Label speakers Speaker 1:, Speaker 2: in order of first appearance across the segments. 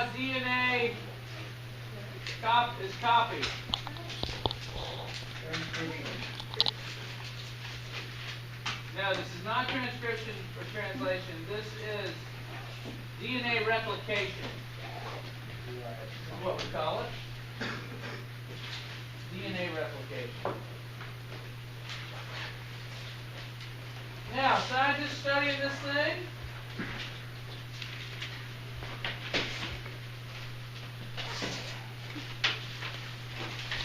Speaker 1: about DNA is copied. No, this is not transcription or translation. This is DNA replication. That's what we call it. DNA replication. Now, scientists studying this thing.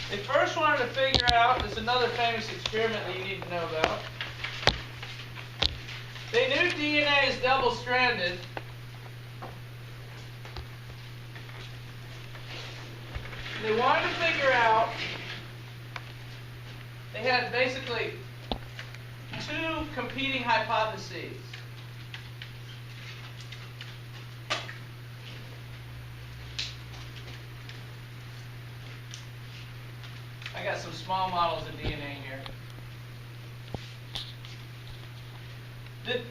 Speaker 1: They first wanted to figure out, this is another famous experiment that you need to know about. They knew DNA is double-stranded. They wanted to figure out, they had basically two competing hypotheses. I got some small models of DNA here.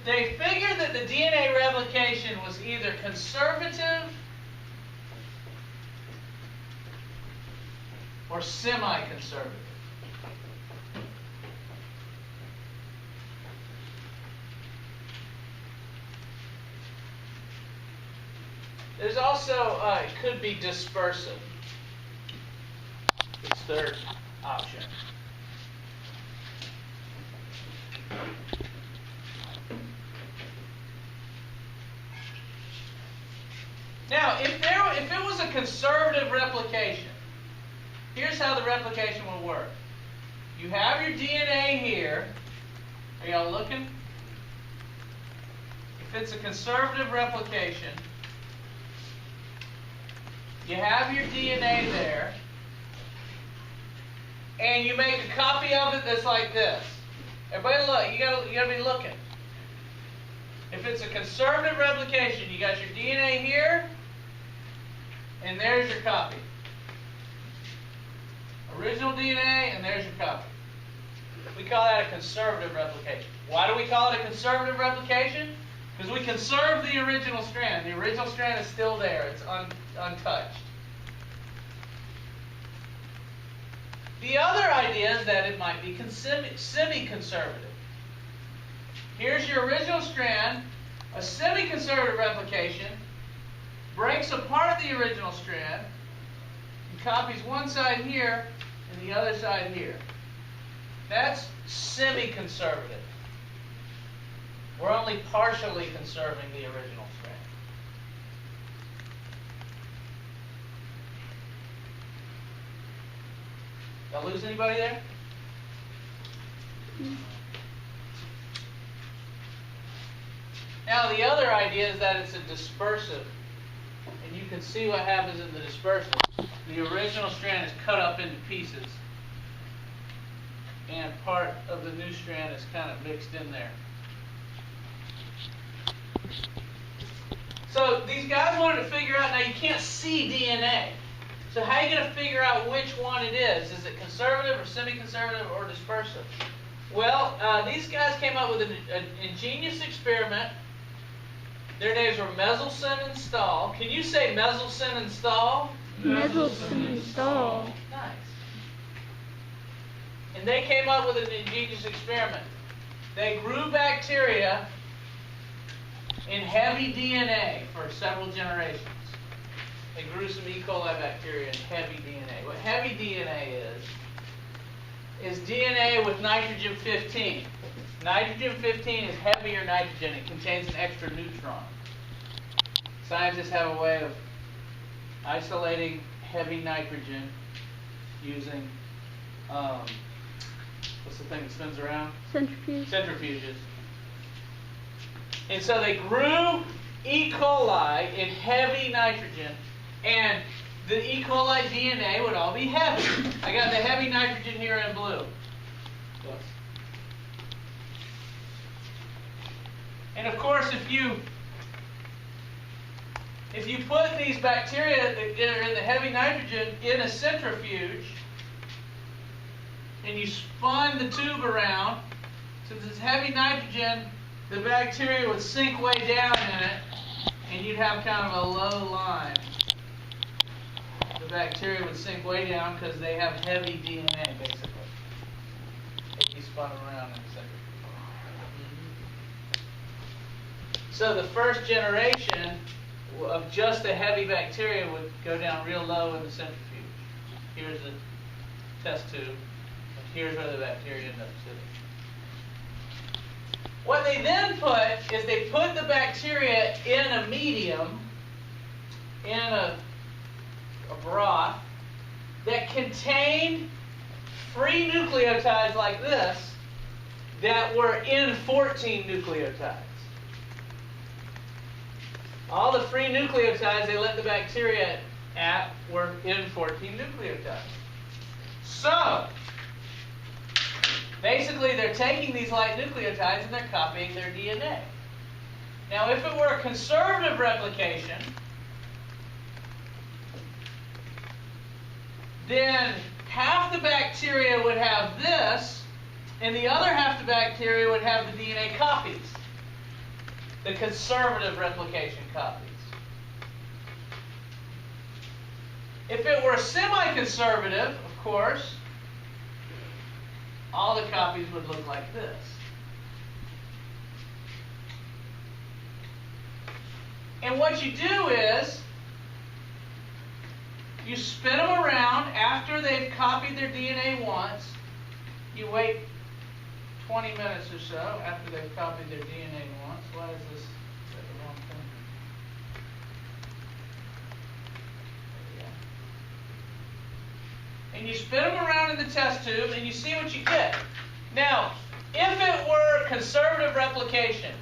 Speaker 1: They figured that the DNA replication was either conservative or semi-conservative. There's also, it could be dispersive. It's third option. Now, if it was a conservative replication, here's how the replication will work. You have your DNA here. Are y'all looking? If it's a conservative replication, you have your DNA there, and you make a copy of it that's like this. Everybody look, you gotta be looking. If it's a conservative replication, you got your DNA here, and there's your copy. Original DNA, and there's your copy. We call that a conservative replication. Why do we call it a conservative replication? Because we conserve the original strand. The original strand is still there. It's untouched. The other idea is that it might be semi-conservative. Here's your original strand. A semi-conservative replication breaks apart the original strand and copies one side here and the other side here. That's semi-conservative. We're only partially conserving the original strand. Did I lose anybody there? Now the other idea is that it's a dispersive. And you can see what happens in the dispersive. The original strand is cut up into pieces. And part of the new strand is kind of mixed in there. So these guys wanted to figure out, now you can't see DNA. So how are you going to figure out which one it is? Is it conservative or semi-conservative or dispersive? Well, these guys came up with an ingenious experiment. Their names were Meselson and Stahl. Can you say Meselson and Stahl?
Speaker 2: Meselson and Stahl.
Speaker 1: Nice. And they came up with an ingenious experiment. They grew bacteria in heavy DNA for several generations. They grew some E. coli bacteria in heavy DNA. What heavy DNA is DNA with nitrogen 15. Nitrogen 15 is heavier nitrogen. It contains an extra neutron. Scientists have a way of isolating heavy nitrogen using, what's the thing that spins around? Centrifuges. And so they grew E. coli in heavy nitrogen, and the E. coli DNA would all be heavy. I got the heavy nitrogen here in blue. And of course, if you put these bacteria that are in the heavy nitrogen in a centrifuge, and you spun the tube around, since it's heavy nitrogen, the bacteria would sink way down in it, and you'd have kind of a low line bacteria would sink way down because they have heavy DNA, basically. If you spun them around in a second. So the first generation of just the heavy bacteria would go down real low in the centrifuge. Here's the test tube, and here's where the bacteria end up sitting. What they then put is they put the bacteria in a medium, in a broth, that contained free nucleotides like this that were in 14 nucleotides. All the free nucleotides they let the bacteria at were in 14 nucleotides. So, basically they're taking these light nucleotides and they're copying their DNA. Now, if it were a conservative replication, then half the bacteria would have this, and the other half the bacteria would have the DNA copies. The conservative replication copies. If it were semi-conservative, of course, all the copies would look like this. And what you do is, you spin them around after they've copied their DNA once. You wait 20 minutes or so after they've copied their DNA once. Why is this at the wrong thing? There we go. And you spin them around in the test tube and you see what you get. Now, if it were conservative replication,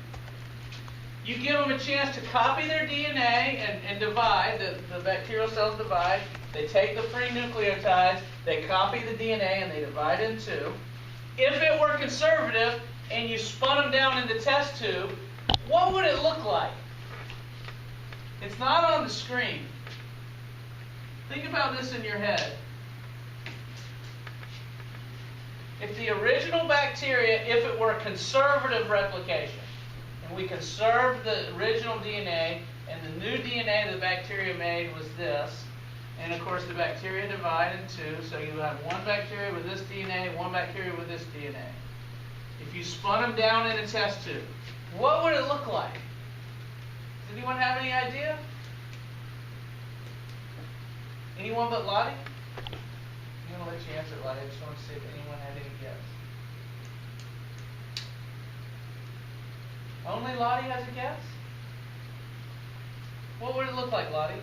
Speaker 1: you give them a chance to copy their DNA and divide. The bacterial cells divide. They take the free nucleotides, they copy the DNA, and they divide in two. If it were conservative and you spun them down in the test tube, what would it look like? It's not on the screen. Think about this in your head. If the original bacteria, if it were a conservative replication, and we conserved the original DNA, and the new DNA the bacteria made was this, and of course the bacteria divide in two, so you have one bacteria with this DNA, one bacteria with this DNA. If you spun them down in a test tube, what would it look like? Does anyone have any idea? Anyone but Lottie? I'm going to let you answer, Lottie. I just want to see if anyone had any guess. Only Lottie has a guess? What would it look like, Lottie?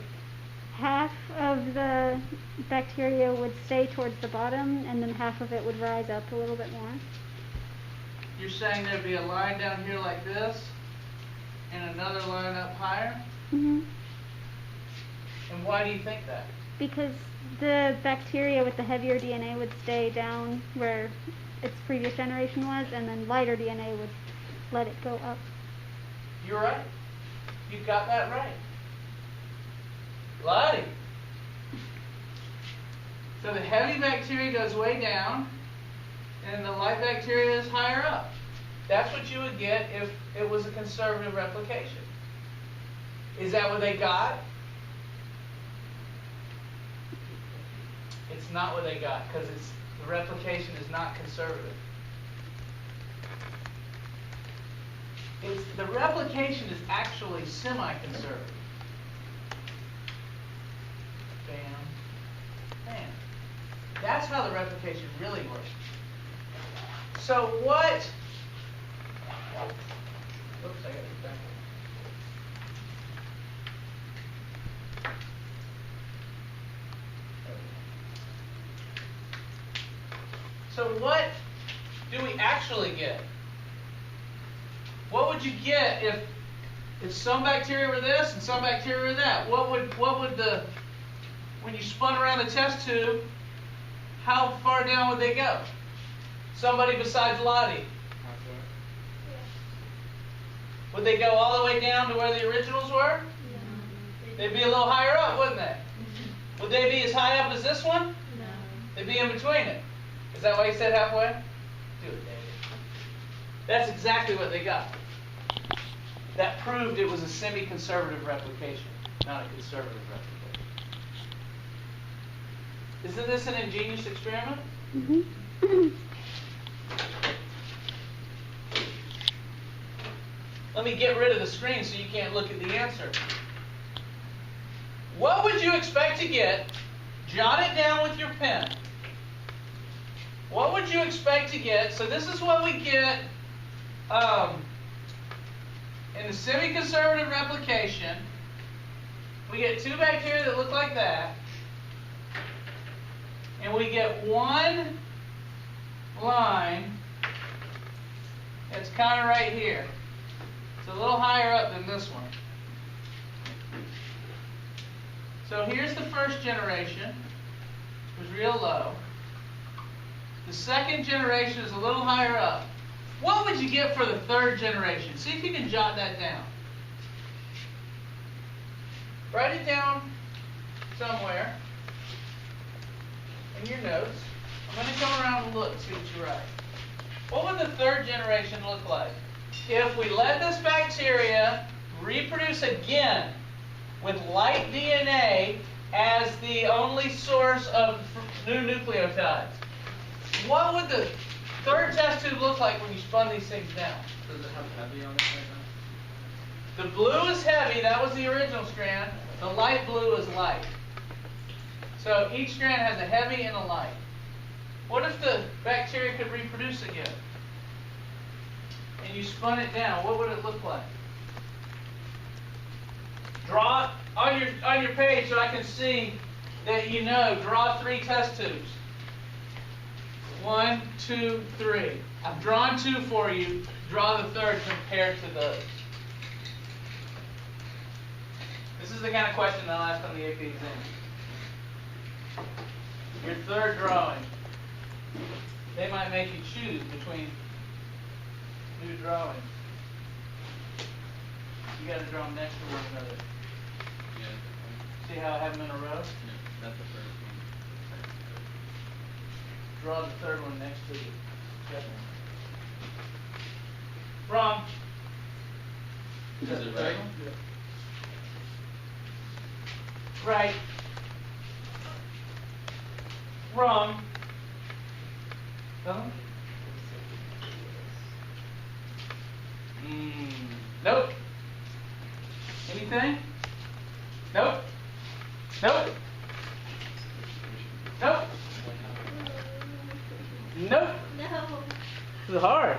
Speaker 2: Half of the bacteria would stay towards the bottom, and then half of it would rise up a little bit more.
Speaker 1: You're saying there'd be a line down here like this, and another line up higher?
Speaker 2: Mm-hmm.
Speaker 1: And why do you think that?
Speaker 2: Because the bacteria with the heavier DNA would stay down where its previous generation was, and then lighter DNA would let it go up.
Speaker 1: You're right. You got that right. Lottie. So the heavy bacteria goes way down, and the light bacteria is higher up. That's what you would get if it was a conservative replication. Is that what they got? It's not what they got, because the replication is not conservative. The replication is actually semi-conservative. Bam. Bam. That's how the replication really works. So what... Oops, I got it back. So what do we actually get? What would you get if some bacteria were this and some bacteria were that? What would when you spun around the test tube, how far down would they go? Somebody besides Lottie. Would they go all the way down to where the originals were? They'd be a little higher up, wouldn't they? Would they be as high up as this one?
Speaker 2: No.
Speaker 1: They'd be in between it. Is that why you said halfway? Do it, David. That's exactly what they got. That proved it was a semi-conservative replication, not a conservative replication. Isn't this an ingenious experiment?
Speaker 2: Mm-hmm.
Speaker 1: Let me get rid of the screen so you can't look at the answer. What would you expect to get? Jot it down with your pen. What would you expect to get? So this is what we get in the semi-conservative replication. We get 2 bacteria that look like that. And we get one line that's kind of right here. It's a little higher up than this one. So here's the first generation. It was real low. The second generation is a little higher up. What would you get for the third generation? See if you can jot that down. Write it down somewhere in your notes. I'm going to come around and look and see what you write. What would the third generation look like? If we let this bacteria reproduce again with light DNA as the only source of new nucleotides, what would the third test tube look like when you spun these things down?
Speaker 3: Does it have heavy on it right now?
Speaker 1: The blue is heavy, that was the original strand. The light blue is light. So each strand has a heavy and a light. What if the bacteria could reproduce again? And you spun it down, what would it look like? Draw on your page so I can see that you know. Draw 3 test tubes. 1, 2, 3. I've drawn 2 for you. Draw the third compared to those. This is the kind of question they'll ask on the AP exam. Your third drawing. They might make you choose between new drawings. You got to draw them next to one another.
Speaker 3: Yeah.
Speaker 1: See how I have them in a row?
Speaker 3: Yeah, that's the first one.
Speaker 1: Draw the third one next to the second one. Wrong.
Speaker 3: Is
Speaker 1: that
Speaker 3: it
Speaker 1: the
Speaker 3: right?
Speaker 1: third one? Yeah. Right. Wrong. No? Nope. Anything? Nope. Nope. Nope. Nope.
Speaker 2: No.
Speaker 1: This is hard.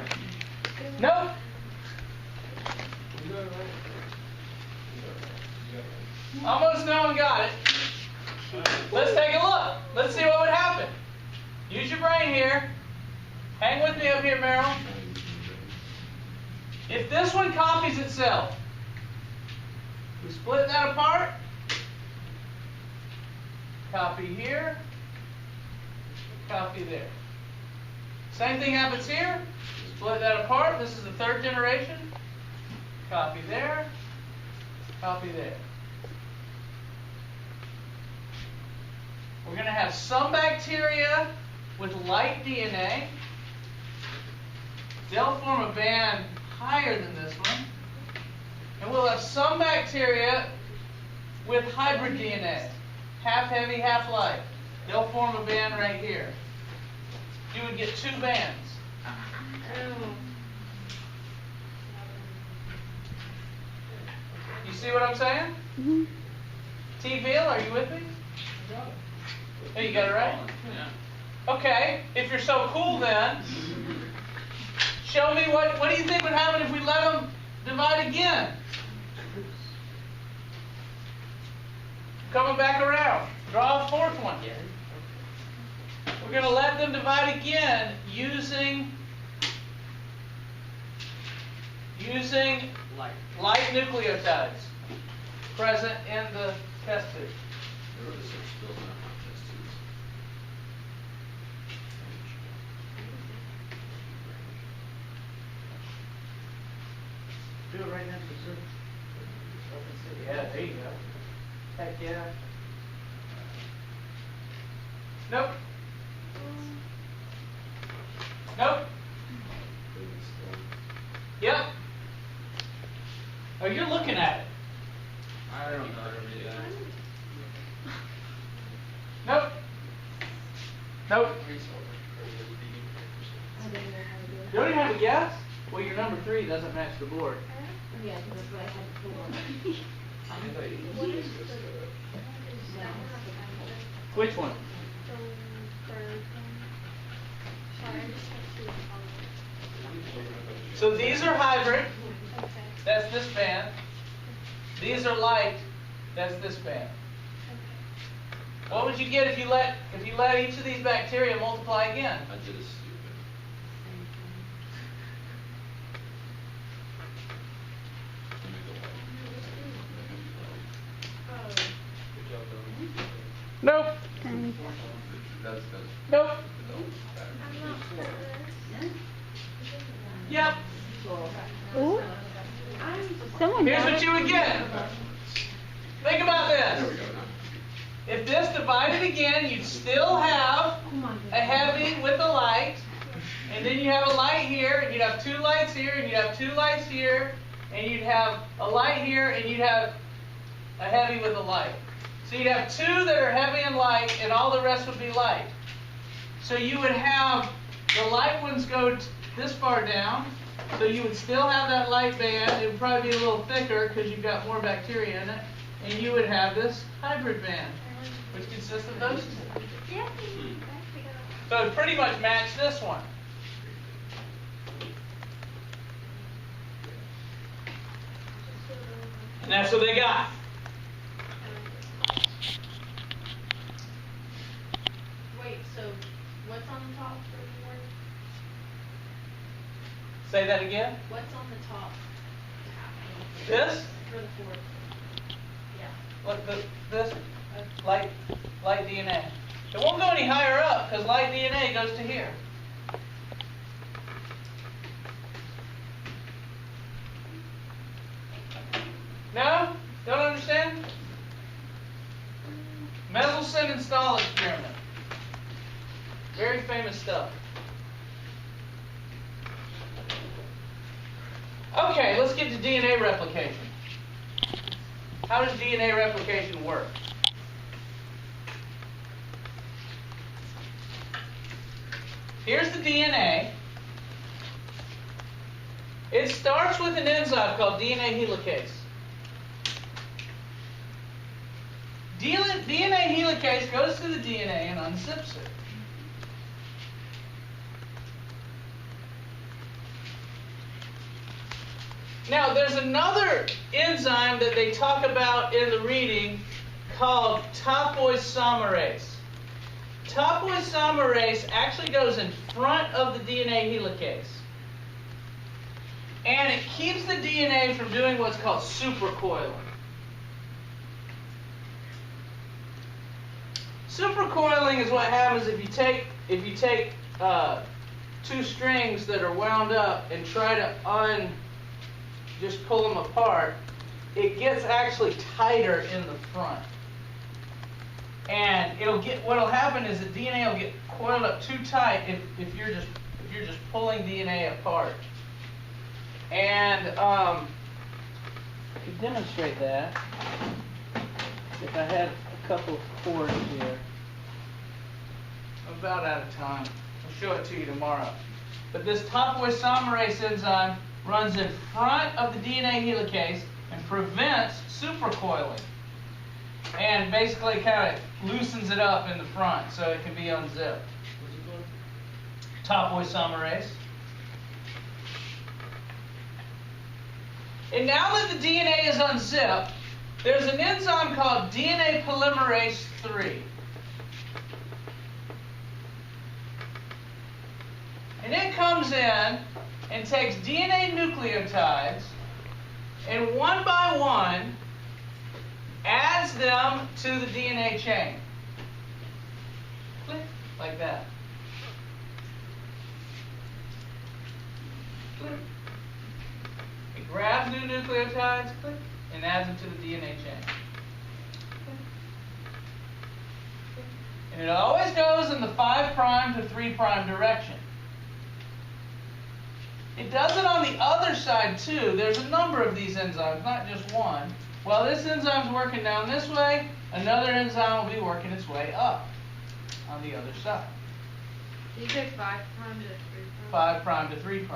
Speaker 1: Nope. Almost no one got it. Let's take a look. Let's see what would happen. Use your brain here. Hang with me up here, Merrill. If this one copies itself, we split that apart. Copy here. Copy there. Same thing happens here. Split that apart. This is the third generation. Copy there. Copy there. We're going to have some bacteria with light DNA. They'll form a band higher than this one. And we'll have some bacteria with hybrid DNA. Half heavy, half light. They'll form a band right here. You would get 2 bands. You see what I'm saying?
Speaker 2: Mm-hmm.
Speaker 1: T-Ville, are you with me? Oh, you got it right?
Speaker 3: Yeah.
Speaker 1: Okay, if you're so cool then, show me what do you think would happen if we let them divide again? Coming back around. Draw a fourth one. We're going to let them divide again using light nucleotides present in the test tube.
Speaker 3: There were 6 still not test tubes.
Speaker 1: Do it right next to the Yeah, there you go. Heck yeah. Nope. Nope. Yep. Oh, you're looking at it.
Speaker 3: I don't know how to read that.
Speaker 1: Nope. Well, your number 3 doesn't match the board.
Speaker 4: Yeah, that's what I had before.
Speaker 1: Which one? So these are hybrid. That's this band. These are light. That's this band. What would you get if you let each of these bacteria multiply again?
Speaker 3: I did a stupid.
Speaker 1: Nope.
Speaker 3: That's
Speaker 1: Nope. Yep.
Speaker 2: Ooh. Someone
Speaker 1: Here's
Speaker 2: got
Speaker 1: what
Speaker 2: it.
Speaker 1: you would get. Think about
Speaker 3: There we
Speaker 1: this.
Speaker 3: go now.
Speaker 1: If this divided again, you'd still have a heavy with a light, and then you have a light here, and you'd have 2 lights here, and you'd have 2 lights here, and you'd have a light here, and you'd have a heavy with a light. So you'd have 2 that are heavy and light, and all the rest would be light. So you would have the light ones go this far down, so you would still have that light band. It would probably be a little thicker because you've got more bacteria in it, and you would have this hybrid band, which consists of those 2. So it pretty much matched this one. And that's what they got.
Speaker 4: Wait, so what's on the top for the board?
Speaker 1: Say that again.
Speaker 4: What's on the top?
Speaker 1: This,
Speaker 4: For the fourth? Yeah.
Speaker 1: look, this light DNA. It won't go any higher up because light DNA goes to here. No? Don't understand? Meselson and Stahl experiment. Very famous stuff. Okay, let's get to DNA replication. How does DNA replication work? Here's the DNA. It starts with an enzyme called DNA helicase. DNA helicase goes to the DNA and unzips it. Now, there's another enzyme that they talk about in the reading called topoisomerase. Topoisomerase actually goes in front of the DNA helicase. And it keeps the DNA from doing what's called supercoiling. Supercoiling is what happens if you take 2 strings that are wound up and try to just pull them apart. It gets actually tighter in the front, and what'll happen is the DNA will get coiled up too tight if you're just pulling DNA apart. And to demonstrate that, if I had a couple of cords here. I'm about out of time. I'll show it to you tomorrow. But this topoisomerase enzyme runs in front of the DNA helicase and prevents supercoiling. And basically kind of loosens it up in the front so it can be unzipped. Topoisomerase. And now that the DNA is unzipped, there's an enzyme called DNA polymerase III. And it comes in and takes DNA nucleotides and one by one adds them to the DNA chain. Click, like that. Click. It grabs new nucleotides, click, and adds them to the DNA chain. And it always goes in the 5' to 3' direction. It does it on the other side too. There's a number of these enzymes, not just one. While this enzyme's working down this way, another enzyme will be working its way up on the other side.
Speaker 4: Did you say 5' to 3'?
Speaker 1: 5' to 3'.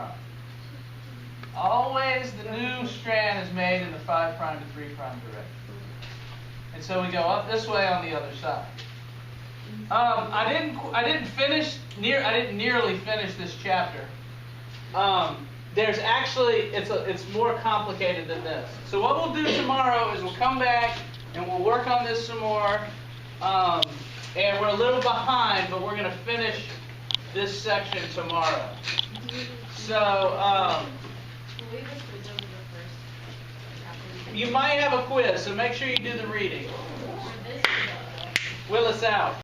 Speaker 1: Always the new strand is made in the 5' to 3' direction. And so we go up this way on the other side. I didn't nearly finish this chapter. There's actually, it's more complicated than this. So what we'll do tomorrow is we'll come back and we'll work on this some more. And we're a little behind, but we're going to finish this section tomorrow. So,
Speaker 4: We just was over the first.
Speaker 1: you might have a quiz, so make sure you do the reading.
Speaker 4: For this,
Speaker 1: Willis out.